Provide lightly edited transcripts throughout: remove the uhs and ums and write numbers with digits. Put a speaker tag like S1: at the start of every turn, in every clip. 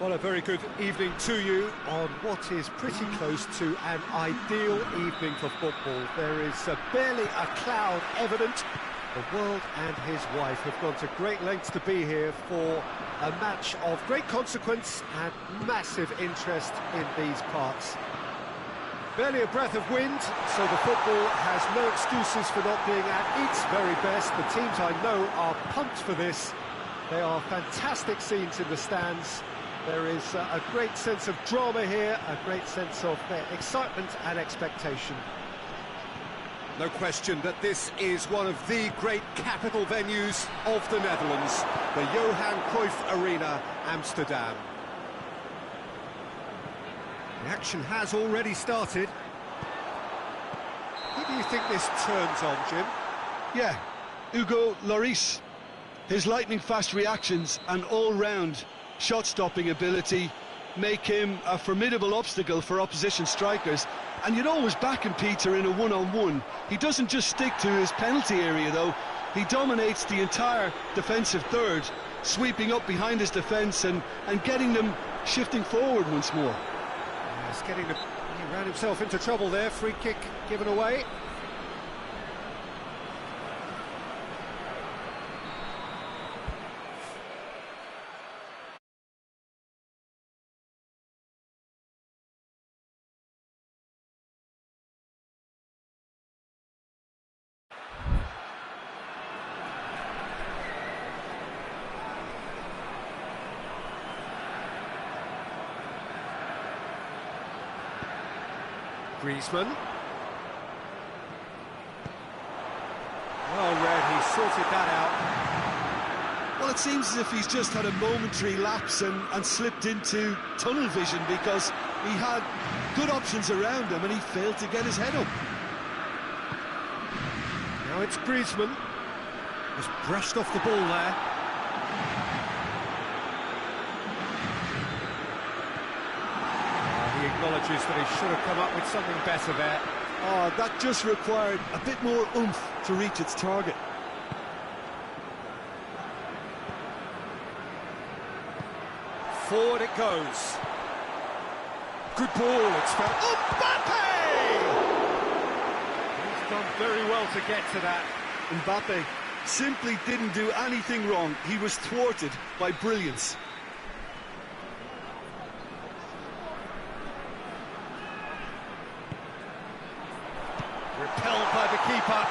S1: Well, a very good evening to you on what is pretty close to an ideal evening for football. There is barely a cloud evident. The world and his wife have gone to great lengths to be here for a match of great consequence and massive interest in these parts. Barely a breath of wind, so the football has no excuses for not being at its very best. The teams I know are pumped for this. They are fantastic scenes in the stands. There is a great sense of drama here, a great sense of excitement and expectation. No question that this is one of the great capital venues of the Netherlands, the Johan Cruyff Arena, Amsterdam. The action has already started. Who do you think this turns on, Jim?
S2: Yeah, Hugo Lloris. His lightning-fast reactions and all-round shot-stopping ability make him a formidable obstacle for opposition strikers. And you'd always back him, Peter, in a one-on-one. He doesn't just stick to his penalty area, though. He dominates the entire defensive third, sweeping up behind his defence and getting them shifting forward once more.
S1: Yes, he ran himself into trouble there. Free kick given away. Griezmann. Well read, he sorted that out.
S2: Well, it seems as if he's just had a momentary lapse and slipped into tunnel vision, because he had good options around him and he failed to get his head up.
S1: Now it's Griezmann. Just brushed off the ball there. He acknowledges that he should have come up with something better there.
S2: Oh, that just required a bit more oomph to reach its target.
S1: Forward it goes. Good ball, it's felt. Mbappe! He's done very well to get to that.
S2: Mbappe simply didn't do anything wrong. He was thwarted by brilliance.
S1: Repelled by the keeper.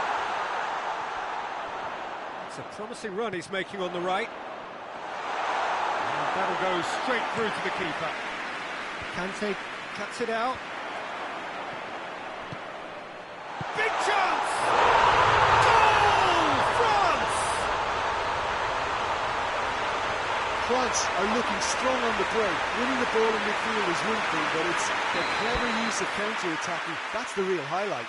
S1: It's a promising run he's making on the right. And that'll go straight through to the keeper. Kante cuts it out. Big chance! Goal! France!
S2: France are looking strong on the break. Winning the ball in midfield is one thing, but it's the clever use of counter-attacking. That's the real highlight.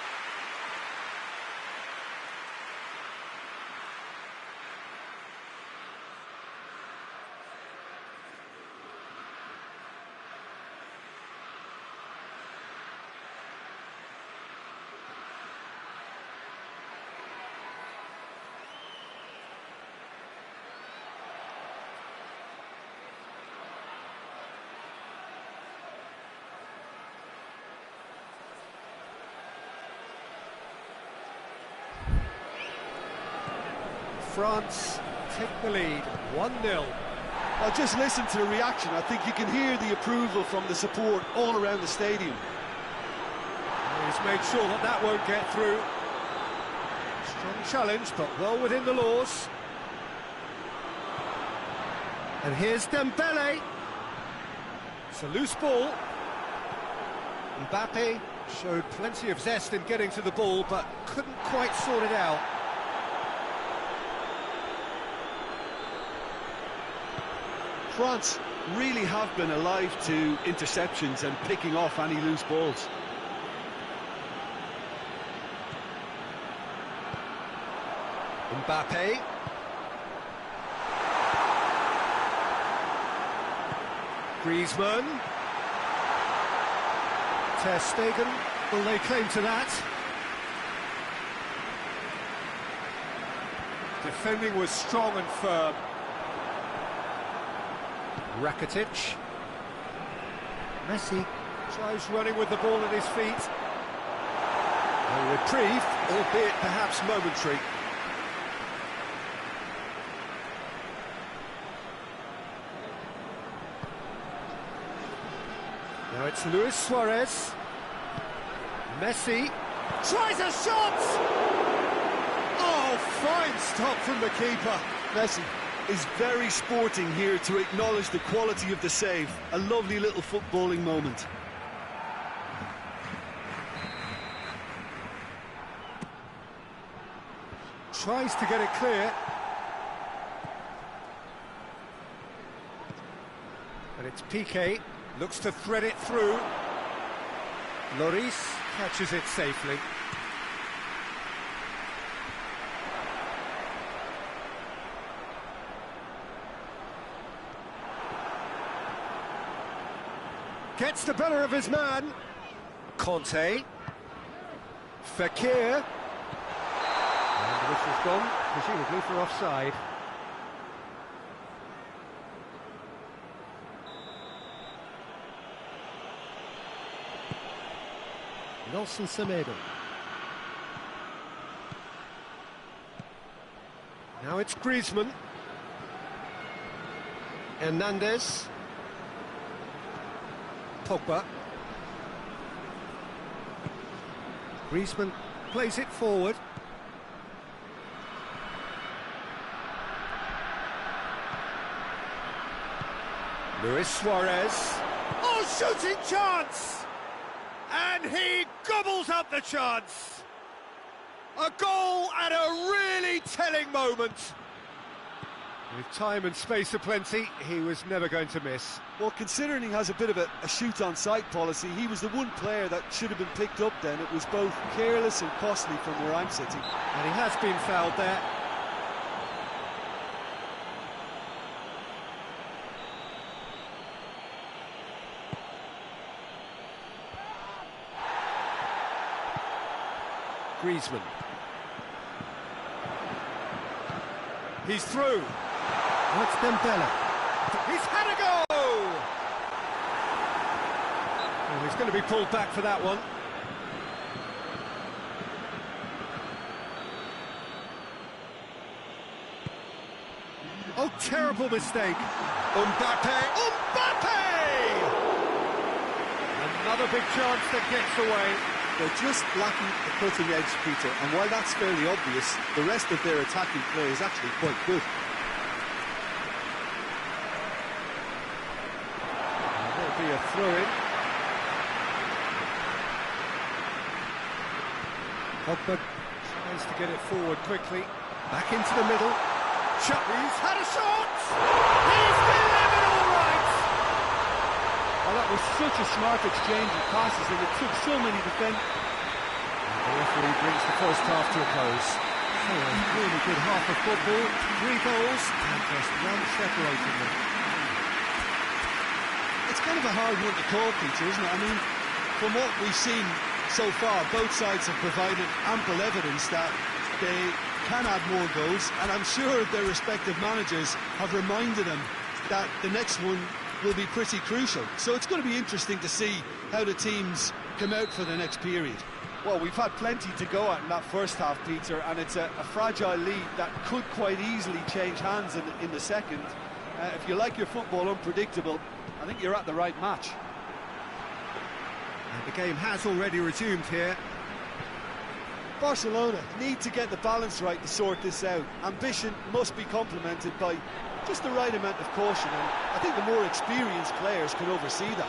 S1: France take the lead, 1-0.
S2: Well, just listen to the reaction. I think you can hear the approval from the support all around the stadium.
S1: He's made sure that that won't get through. Strong challenge, but well within the laws. And here's Dembele. It's a loose ball. Mbappe showed plenty of zest in getting to the ball, but couldn't quite sort it out.
S2: France really have been alive to interceptions and picking off any loose balls.
S1: Mbappe. Griezmann. Ter Stegen, will lay claim to that? Defending was strong and firm. Rakitic. Messi tries running with the ball at his feet. A reprieve, albeit perhaps momentary. Now it's Luis Suarez. Messi tries a shot! Oh, fine stop from the keeper.
S2: Messi is very sporting here to acknowledge the quality of the save. A lovely little footballing moment.
S1: Tries to get it clear. And it's Piqué, looks to thread it through. Lloris catches it safely. Gets the better of his man. Conte. Fekir. And the whistle's gone, presumably for offside. Nelson Semedo. Now it's Griezmann. Hernandez. Pogba. Griezmann plays it forward. Luis Suarez. Oh, shooting chance! And he gobbles up the chance. A goal at a really telling moment. With time and space aplenty, he was never going to miss.
S2: Well, considering he has a bit of a shoot-on-sight policy, he was the one player that should have been picked up then. It was both careless and costly from where I'm sitting.
S1: And he has been fouled there. Griezmann. He's through. Oh, it's Dembele. He's had a go! Oh, he's going to be pulled back for that one. Oh, terrible mistake. Mbappe! Another big chance that gets away.
S2: They're just lacking the cutting edge, Peter, and while that's fairly obvious, the rest of their attacking play is actually quite good.
S1: There'll be a throw-in. Pogba tries to get it forward quickly. Back into the middle. Shot. He's had a shot! He's delivered all right!
S2: Well, that was such a smart exchange of passes, and it took so many defenders.
S1: The referee brings the first half to a close. So a really good half of football, 3 goals, and just one separating them.
S2: It's kind of a hard one to call, Peter, isn't it? I mean, from what we've seen so far, both sides have provided ample evidence that they can add more goals, and I'm sure their respective managers have reminded them that the next one will be pretty crucial. So it's going to be interesting to see how the teams come out for the next period. Well, we've had plenty to go at in that first half, Peter, and it's a fragile lead that could quite easily change hands in the second. If you like your football unpredictable, I think you're at the right match.
S1: And the game has already resumed here.
S2: Barcelona need to get the balance right to sort this out. Ambition must be complemented by just the right amount of caution, and I think the more experienced players can oversee that.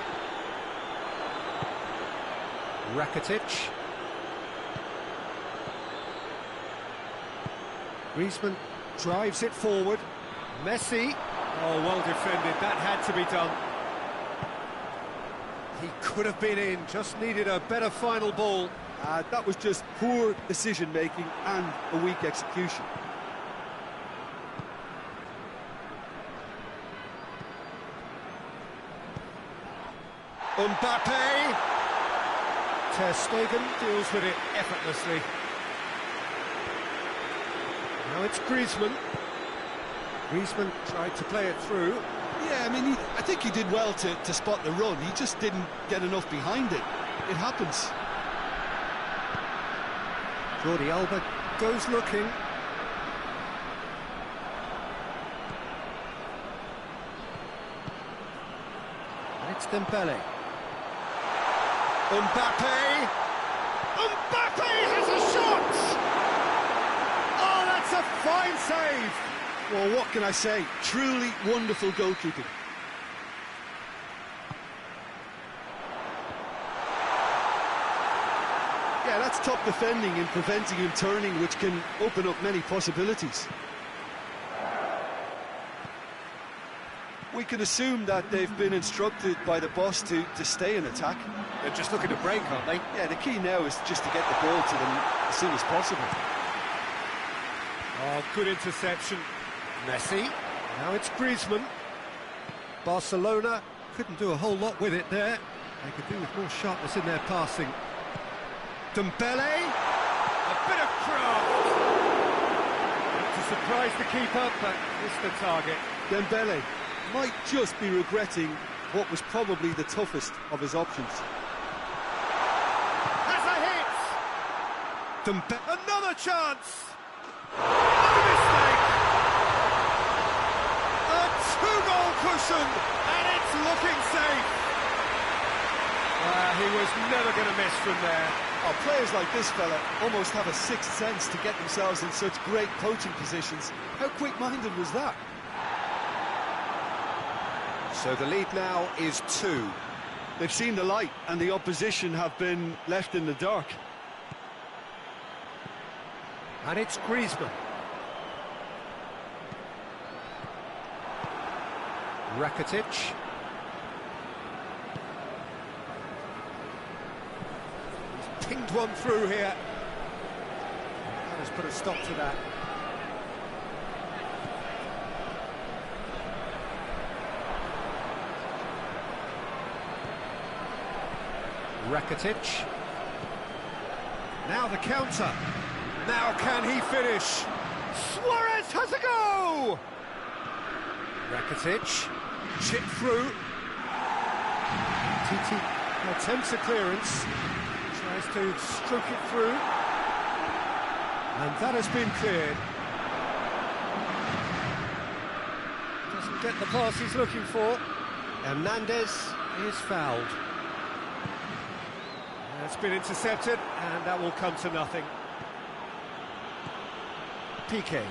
S1: Rakitic. Griezmann drives it forward. Messi. Oh, well defended. That had to be done. He could have been in, just needed a better final ball.
S2: That was just poor decision-making and a weak execution.
S1: Mbappe. Ter Stegen deals with it effortlessly. Now it's Griezmann. Griezmann tried to play it through.
S2: Yeah, I mean, I think he did well to spot the run. He just didn't get enough behind it. It happens.
S1: Jordi Alba goes looking. And it's Dembele. Mbappe! Mbappe has a shot! Oh, that's a fine save!
S2: Well, what can I say? Truly wonderful goalkeeping. Yeah, that's top defending and preventing him turning, which can open up many possibilities. We can assume that they've been instructed by the boss to stay in attack.
S1: They're just looking to break, aren't they?
S2: Yeah, the key now is just to get the ball to them as soon as possible.
S1: Oh, good interception. Messi. Now it's Griezmann. Barcelona couldn't do a whole lot with it there. They could do with more sharpness in their passing. Dembele. A bit of craft. To surprise the keeper, but missed the target.
S2: Dembele might just be regretting what was probably the toughest of his options.
S1: Has a hit! Another chance! No mistake! A two-goal cushion, and it's looking safe! He was never going to miss from there.
S2: Oh, players like this fella almost have a sixth sense to get themselves in such great poaching positions. How quick-minded was that?
S1: So the lead now is 2.
S2: They've seen the light, and the opposition have been left in the dark.
S1: And it's Griezmann. Rakitic. He's pinged one through here. That has put a stop to that. Rakitic. Now the counter. Now can he finish? Suarez has a go! Rakitic. Chip through. Titi attempts a clearance. Tries to stroke it through. And that has been cleared. Doesn't get the pass he's looking for. Hernandez is fouled. That's been intercepted, and that will come to nothing. Piqué.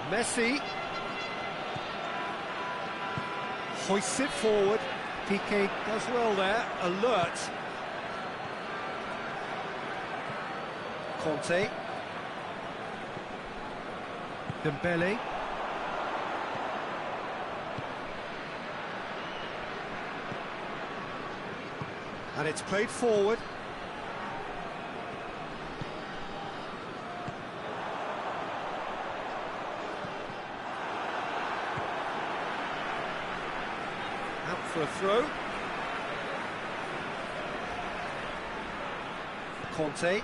S1: Messi. Hoists it forward. Piqué does well there. Alert. Conte. Dembele. And it's played forward. Out for a throw. Conte.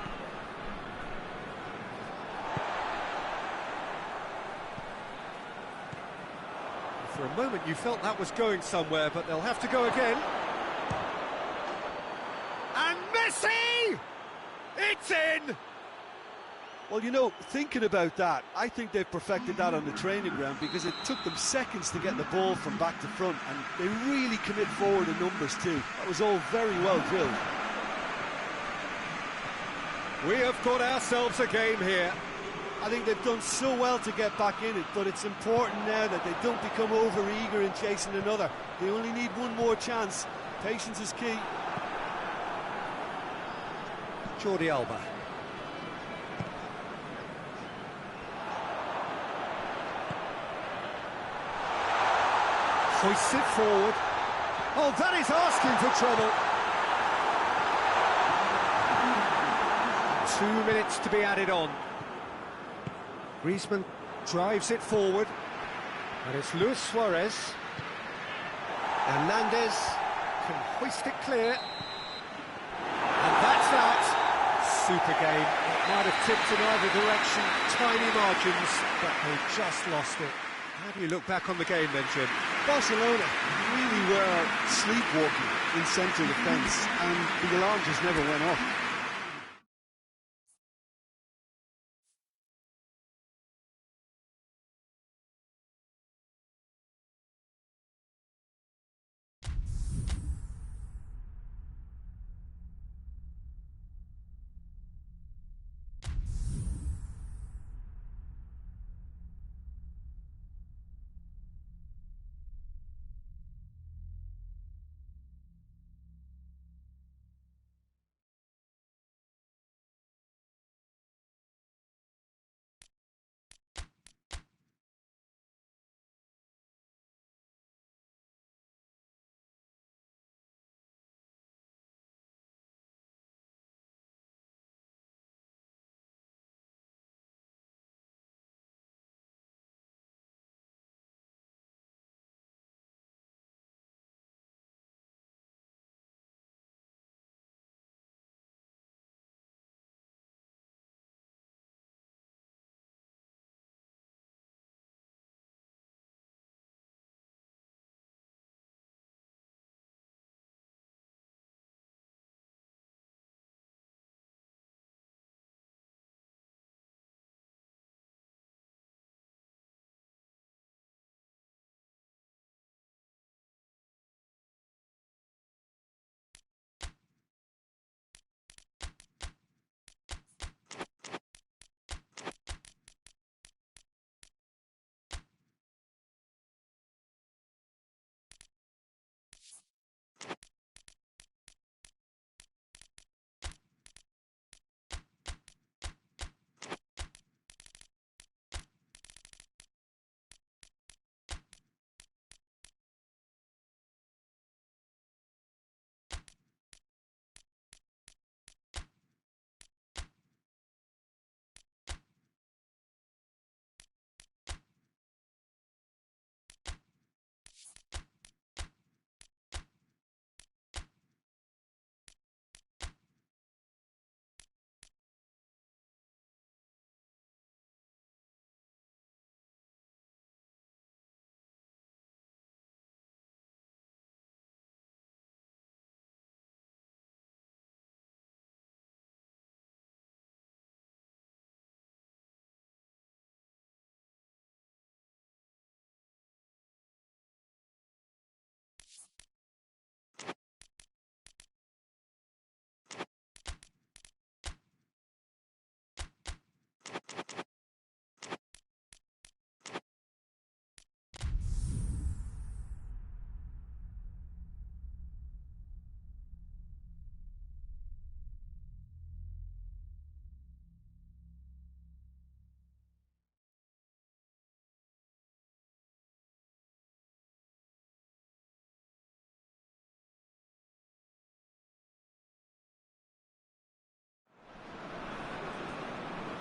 S1: For a moment you felt that was going somewhere, but they'll have to go again. And Messi! It's in!
S2: Well, you know, thinking about that, I think they've perfected that on the training ground because it took them seconds to get the ball from back to front, and they really commit forward in numbers too. That was all very well drilled.
S1: We have got ourselves a game here.
S2: I think they've done so well to get back in it, but it's important now that they don't become over-eager in chasing another. They only need one more chance. Patience is key.
S1: Jordi Alba. Hoists it forward. Oh, that is asking for trouble. 2 minutes to be added on. Griezmann drives it forward. And it's Luis Suarez. Hernandez can hoist it clear. And that's that. super game. It might have tipped in either direction, tiny margins, but they just lost it. How do you look back on the game then, Jim?
S2: Barcelona really were sleepwalking in centre defence, and the alarm just never went off.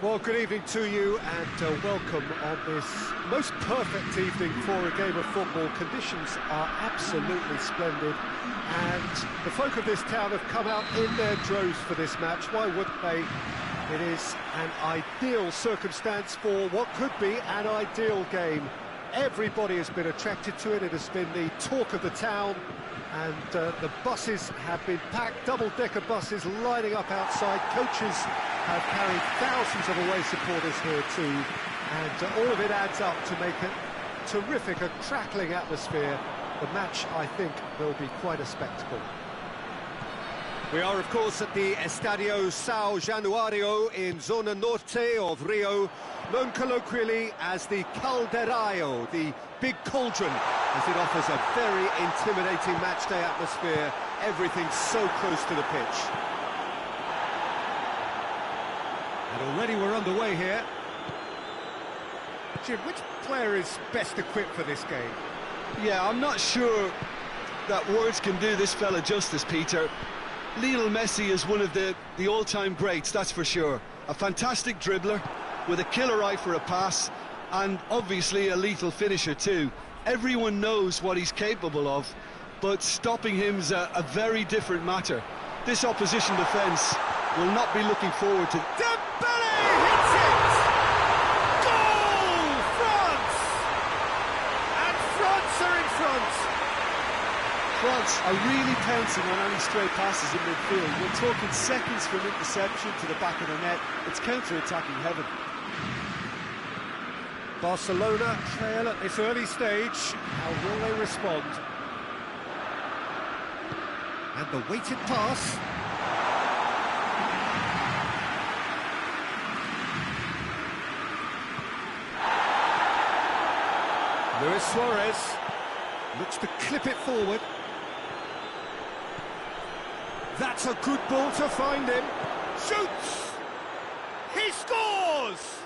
S1: Well, good evening to you and welcome on this most perfect evening for a game of football. Conditions are absolutely splendid and the folk of this town have come out in their droves for this match. Why wouldn't they? It is an ideal circumstance for what could be an ideal game. Everybody has been attracted to it. It has been the talk of the town. And the buses have been packed, double-decker buses lining up outside. Coaches have carried thousands of away supporters here too. And all of it adds up to make a terrific, a crackling atmosphere. The match, I think, will be quite a spectacle. We are, of course, at the Estadio São Januário in Zona Norte of Rio, known colloquially as the Caldeirão, the big cauldron, as it offers a very intimidating matchday atmosphere. Everything's so close to the pitch. And already we're underway here. Jim, which player is best equipped for this game?
S2: Yeah, I'm not sure that words can do this fella justice, Peter. Lionel Messi is one of the all-time greats, that's for sure. A fantastic dribbler with a killer eye for a pass and obviously a lethal finisher too. Everyone knows what he's capable of, but stopping him's a very different matter. This opposition defence will not be looking forward to...
S1: Dembele hits it! Goal! France! And France are in front!
S2: France are really pouncing on any stray passes in midfield. We're talking seconds from interception to the back of the net. It's counter-attacking heaven.
S1: Barcelona trail at this early stage. How will they respond? And the weighted pass. Luis Suarez looks to clip it forward. That's a good ball to find him. Shoots! He scores!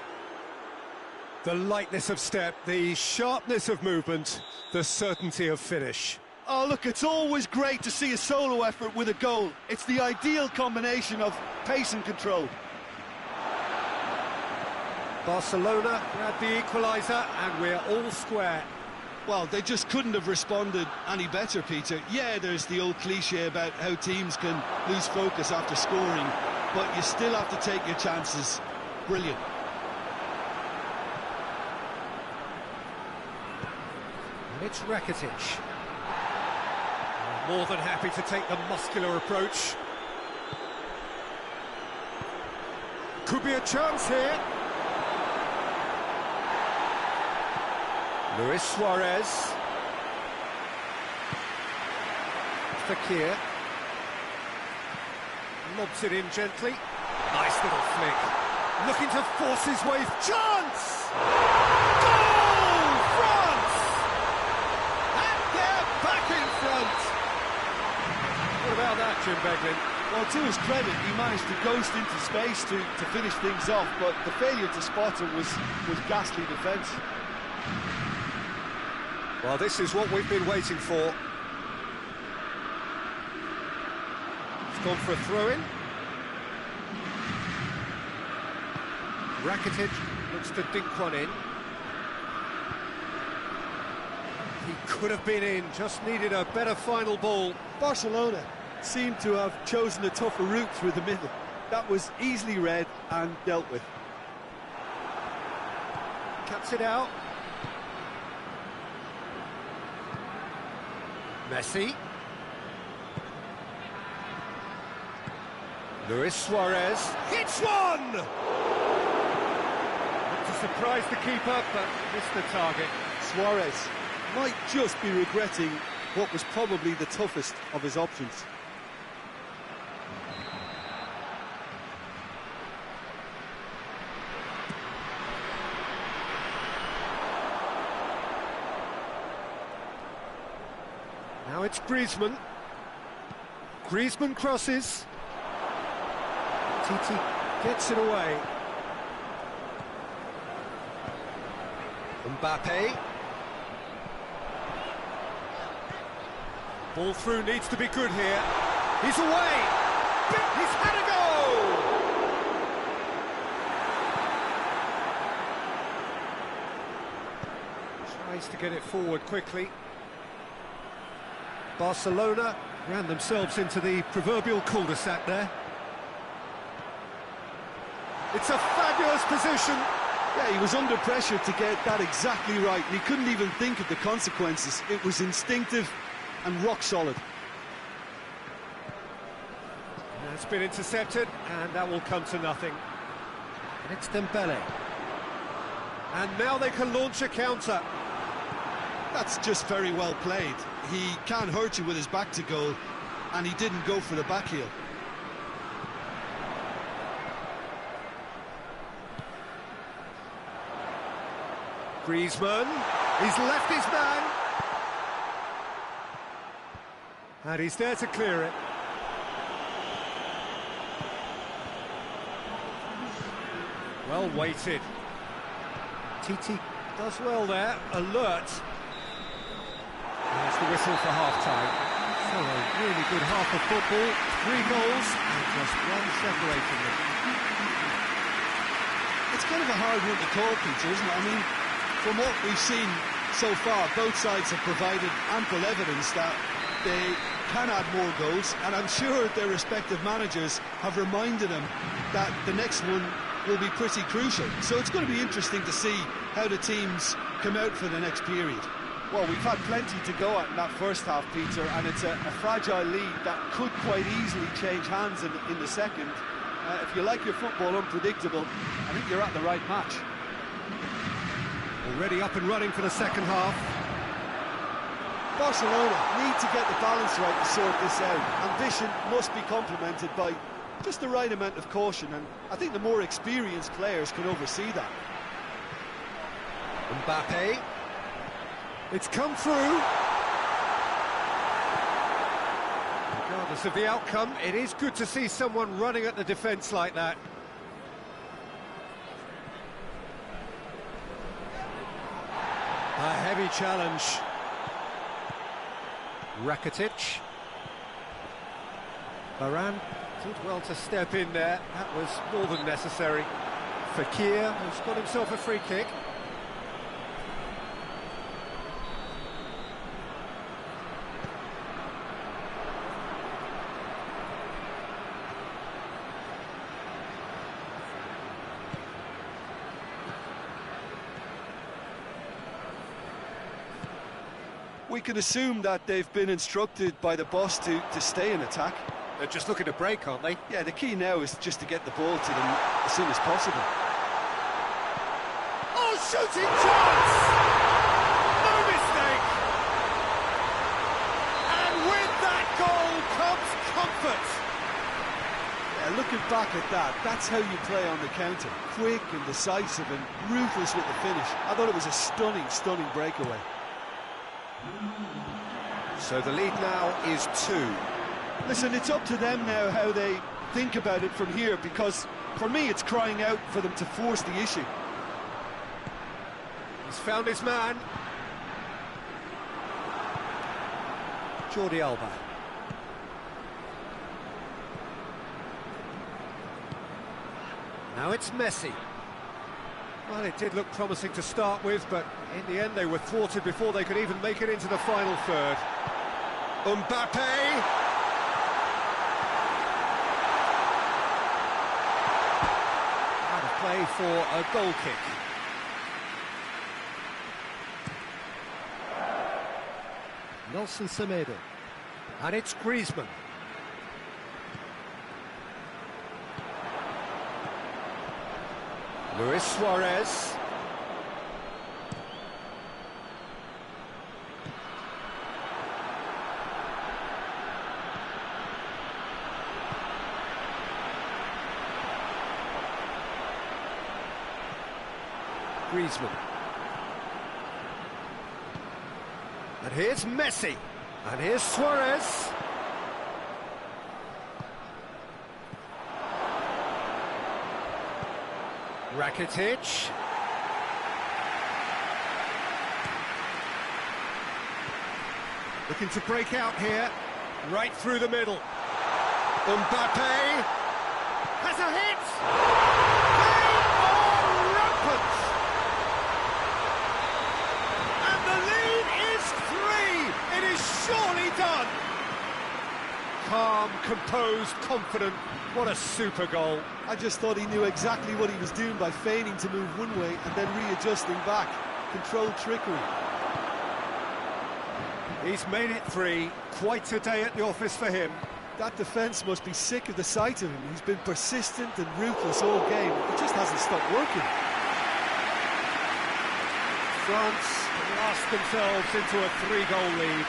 S1: The lightness of step, the sharpness of movement, the certainty of finish.
S2: Oh, look, it's always great to see a solo effort with a goal. It's the ideal combination of pace and control.
S1: Barcelona grab the equaliser and we're all square.
S2: Well, they just couldn't have responded any better, Peter. Yeah, there's the old cliche about how teams can lose focus after scoring, but you still have to take your chances. Brilliant.
S1: And it's Rakitic. More than happy to take the muscular approach. Could be a chance here. Luis Suarez. Fekir. Lobs it in gently. Nice little flick. Looking to force his way. Chance! Goal! France! And they're back in front! What about that, Jim Beglin?
S2: Well, to his credit, he managed to ghost into space to finish things off, but the failure to spot it was ghastly defence.
S1: Well, this is what we've been waiting for. It's gone for a throw-in. Rakitic looks to dink one in. He could have been in, just needed a better final ball.
S2: Barcelona seemed to have chosen a tougher route through the middle. That was easily read and dealt with.
S1: Cuts it out. Messi. Luis Suarez hits one! Not to surprise the keeper, but missed the target.
S2: Suarez might just be regretting what was probably the toughest of his options.
S1: Now it's Griezmann. Griezmann crosses. Titi gets it away. Mbappe. Ball through needs to be good here. He's away. He's had a go. Tries to get it forward quickly. Barcelona ran themselves into the proverbial cul-de-sac there. It's a fabulous position.
S2: Yeah, he was under pressure to get that exactly right, and he couldn't even think of the consequences. It was instinctive and rock solid.
S1: It's been intercepted, and that will come to nothing. And it's Dembele. And now they can launch a counter.
S2: That's just very well played. He can't hurt you with his back to goal, and he didn't go for the back heel.
S1: Griezmann, he's left his man. And he's there to clear it. Well weighted. Titi does well there, alert. There's the whistle for half-time. So a really good half of football, 3 goals and just one separating them.
S2: It's kind of a hard one to call, Peter, isn't it? I mean, from what we've seen so far, both sides have provided ample evidence that They can add more goals, and I'm sure their respective managers have reminded them that the next one will be pretty crucial. So it's going to be interesting to see how the teams come out for the next period.
S3: Well, we've had plenty to go at in that first half, Peter, and it's a fragile lead that could quite easily change hands in the second. If you like your football unpredictable, I think you're at the right match.
S1: Already up and running for the second half.
S3: Barcelona need to get the balance right to sort this out. Ambition must be complemented by just the right amount of caution, and I think the more experienced players can oversee that.
S1: Mbappe. It's come through. Regardless of the outcome, it is good to see someone running at the defence like that. A heavy challenge. Rakitic. Varane did well to step in there. That was more than necessary. Fekir has got himself a free kick.
S3: We can assume that they've been instructed by the boss to stay in attack.
S1: They're just looking to break, aren't they?
S3: Yeah, the key now is just to get the ball to them as soon as possible.
S1: Oh, shooting chance! No mistake! And with that goal comes comfort!
S3: Yeah, looking back at that, that's how you play on the counter. Quick and decisive and ruthless with the finish. I thought it was a stunning breakaway.
S1: So the lead now is 2.
S3: Listen, it's up to them now how they think about it from here, because for me it's crying out for them to force the issue.
S1: He's found his man. Jordi Alba. Now it's Messi. Well, it did look promising to start with, but in the end they were thwarted before they could even make it into the final third. Mbappe! Out of play for a goal kick. Nelson Semedo. And it's Griezmann. Luis Suarez. Griezmann. And here's Messi. And here's Suarez. Rakitic. Looking to break out here. Right through the middle. Mbappe. Has a hit! They are rampant! And the lead is 3! It is surely done! Calm, composed, confident. What a super goal.
S3: I just thought he knew exactly what he was doing by feigning to move one way and then readjusting back. Controlled trickery.
S1: He's made it 3. Quite a day at the office for him.
S3: That defence must be sick of the sight of him. He's been persistent and ruthless all game. It just hasn't stopped working.
S1: France lost themselves into a 3-goal lead.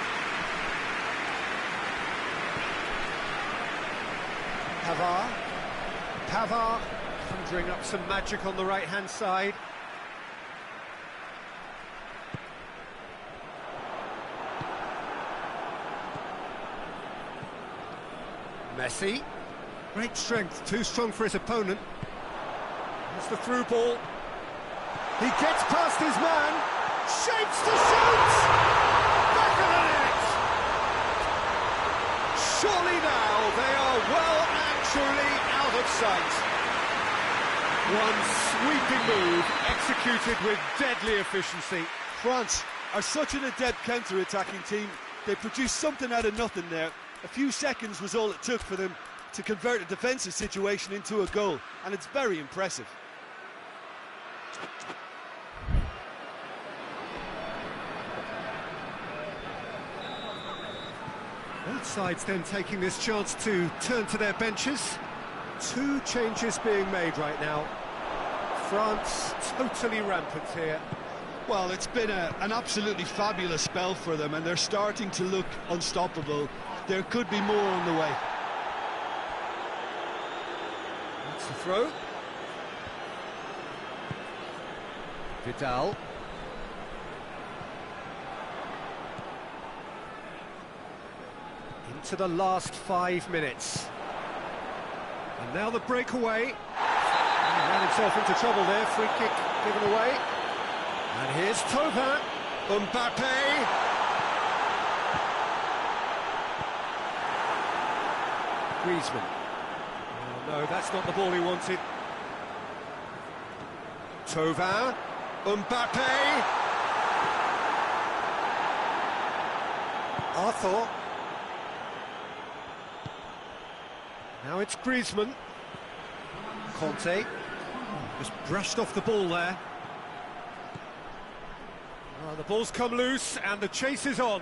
S1: Pavard conjuring up some magic on the right-hand side. Messi. Great strength, too strong for his opponent. It's the through ball. He gets past his man. Shapes to shoot! Back of the net! Surely now they are well and truly out of sight. One sweeping move executed with deadly efficiency.
S3: France are such an adept counter-attacking team. They produced something out of nothing there. A few seconds was all it took for them to convert a defensive situation into a goal, and it's very impressive.
S1: Both sides then taking this chance to turn to their benches. Two changes being made right now. France totally rampant here.
S2: Well, it's been an absolutely fabulous spell for them, and they're starting to look unstoppable. There could be more on the way.
S1: That's the throw. Vidal. Into the last 5 minutes. And now the breakaway. He ran himself into trouble there. Free kick given away. And here's Thauvin. Mbappe. Griezmann. Oh, no, that's not the ball he wanted. Thauvin. Mbappe. Arthur. Now it's Griezmann. Conte just brushed off the ball there. Well, the ball's come loose and the chase is on.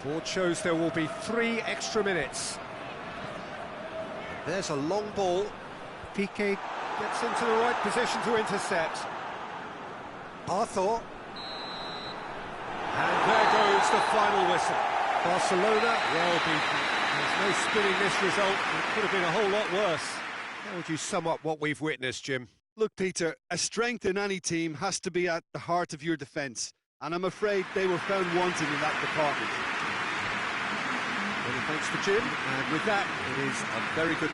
S1: Board shows there will be 3 extra minutes. There's a long ball. Piqué gets into the right position to intercept. Arthur. And there goes the final whistle. Barcelona well beaten. There's no spinning this result. It could have been a whole lot worse. How would you sum up what we've witnessed, Jim?
S2: Look, Peter, a strength in any team has to be at the heart of your defence, and I'm afraid they were found wanting in that department.
S1: Many thanks to Jim, and with that, it is a very good